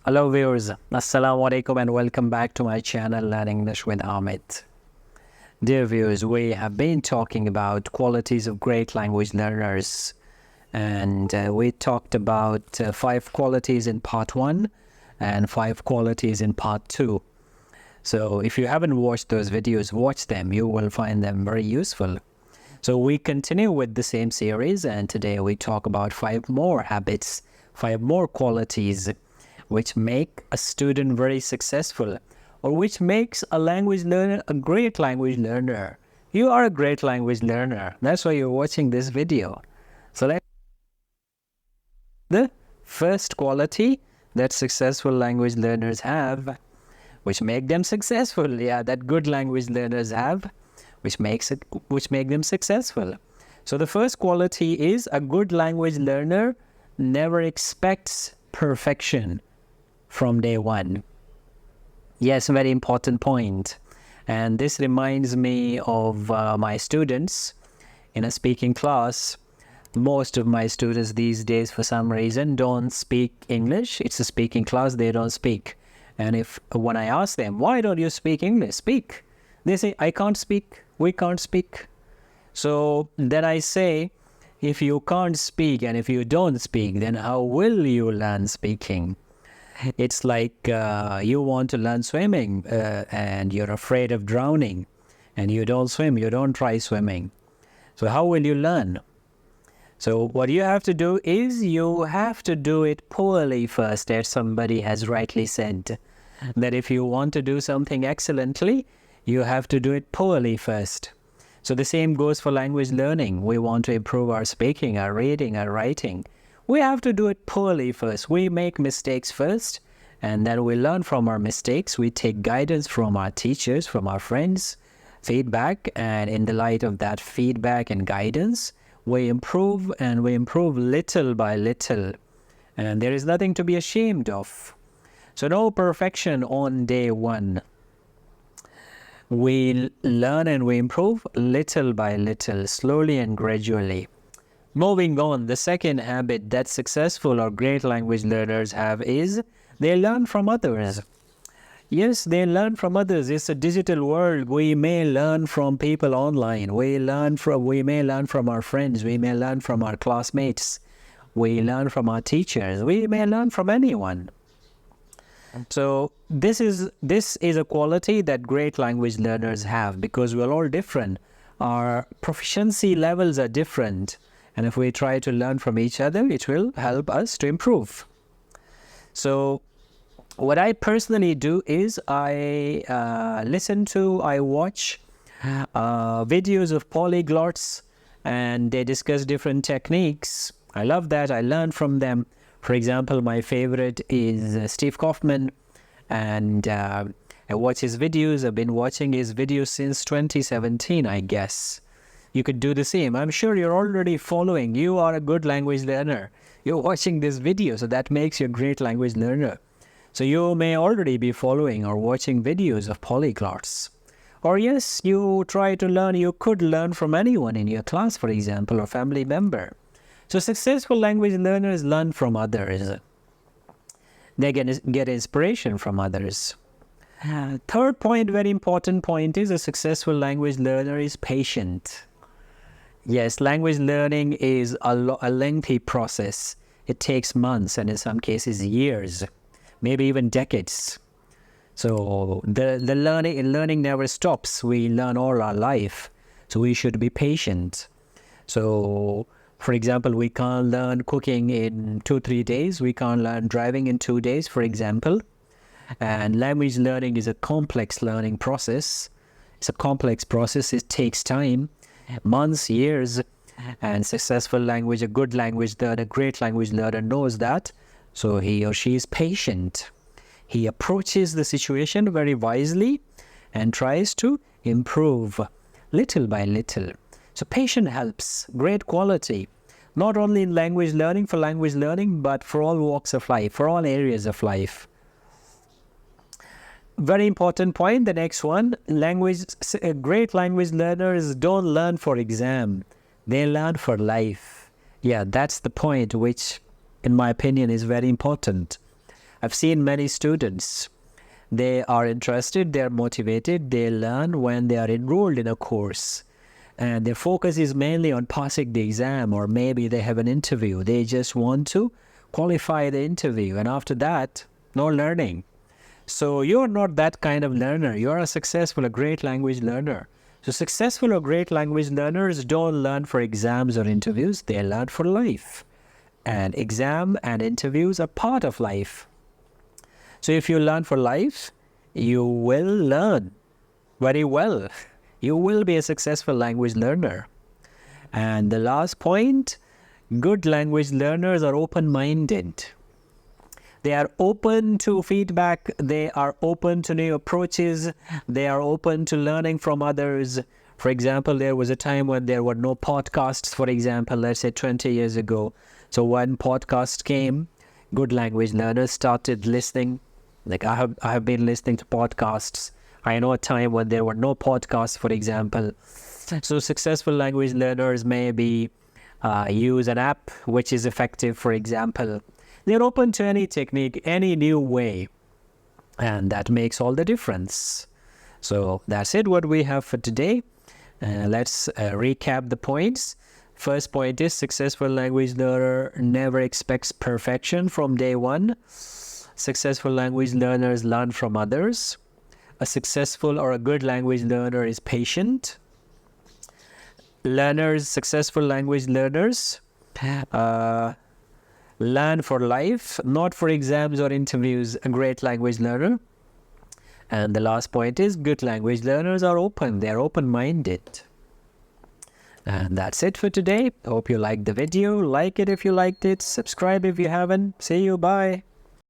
Hello viewers, Assalamu alaikum and welcome back to my channel Learn English with Amit. Dear viewers, we have been talking about qualities of great language learners, and we talked about 5 qualities in part 1 and 5 qualities in part 2. So if you haven't watched those videos, watch them. You will find them very useful. So we continue with the same series, and today we talk about 5 more habits, 5 more qualities which make a student very successful, or which makes a language learner a great language learner. You are a great language learner. That's why you're watching this video. So let's the first quality that successful language learners have, which make them successful. Yeah, that good language learners have, which make them successful. So the first quality is a good language learner never expects perfection from day one. Yes, very important point. And this reminds me of my students in a speaking class. Most of my students these days, for some reason, don't speak English. It's a speaking class, they don't speak. And when I ask them, why don't you speak English? Speak. They say, I can't speak. We can't speak. So then I say, if you can't speak and if you don't speak, then how will you learn speaking? It's like you want to learn swimming and you're afraid of drowning and you don't swim, you don't try swimming. So how will you learn? So what you have to do is you have to do it poorly first, as somebody has rightly said. That if you want to do something excellently, you have to do it poorly first. So the same goes for language learning. We want to improve our speaking, our reading, our writing. We have to do it poorly first. We make mistakes first, and then we learn from our mistakes. We take guidance from our teachers, from our friends, feedback, and in the light of that feedback and guidance, we improve, and we improve little by little. And there is nothing to be ashamed of. So no perfection on day one. We learn and we improve little by little, slowly and gradually. Moving on, the second habit that successful or great language learners have is they learn from others. Yes, they learn from others. It's a digital world. We may learn from people online. We may learn from our friends. We may learn from our classmates. We learn from our teachers. We may learn from anyone. So this is a quality that great language learners have, because we're all different. Our proficiency levels are different. And if we try to learn from each other, it will help us to improve. So what I personally do is I watch videos of polyglots, and they discuss different techniques. I love that. I learn from them. For example, my favorite is Steve Kaufman, and I watch his videos. I've been watching his videos since 2017, I guess. You could do the same. I'm sure you're already following. You are a good language learner. You're watching this video, so that makes you a great language learner. So you may already be following or watching videos of polyglots. Or yes, you try to learn. You could learn from anyone in your class, for example, or family member. So successful language learners learn from others. They get inspiration from others. Third point, very important point, is a successful language learner is patient. Yes, language learning is a lengthy process. It takes months and in some cases years, maybe even decades. So the learning never stops. We learn all our life. So we should be patient. So for example, we can't learn cooking in 2-3 days. We can't learn driving in 2 days, for example. And language learning is a complex learning process. It's a complex process. It takes time. Months, years, and a good language learner, a great language learner knows that. So he or she is patient. He approaches the situation very wisely and tries to improve little by little. So patience helps, great quality, not only in language learning, but for all walks of life, for all areas of life. Very important point, the next one, great language learners don't learn for exam, they learn for life. Yeah, that's the point which, in my opinion, is very important. I've seen many students. They are interested, they are motivated, they learn when they are enrolled in a course. And their focus is mainly on passing the exam, or maybe they have an interview. They just want to qualify the interview, and after that, no learning. So you're not that kind of learner. You're a successful, a great language learner. So successful or great language learners don't learn for exams or interviews. They learn for life. And exam and interviews are part of life. So if you learn for life, you will learn very well. You will be a successful language learner. And the last point, good language learners are open-minded. They are open to feedback. They are open to new approaches. They are open to learning from others. For example, there was a time when there were no podcasts, for example, let's say 20 years ago. So when podcast came, good language learners started listening. Like I have been listening to podcasts. I know a time when there were no podcasts, for example. So successful language learners maybe use an app which is effective, for example. They're open to any technique, any new way. And that makes all the difference. So that's it, what we have for today. Let's recap the points. First point is successful language learner never expects perfection from day one. Successful language learners learn from others. A successful or a good language learner is patient. Successful language learners learn for life, not for exams or interviews. A great language learner. And the last point is good language learners are open. They're open-minded. And that's it for today. Hope you liked the video. Like it if you liked it. Subscribe if you haven't. See you. Bye.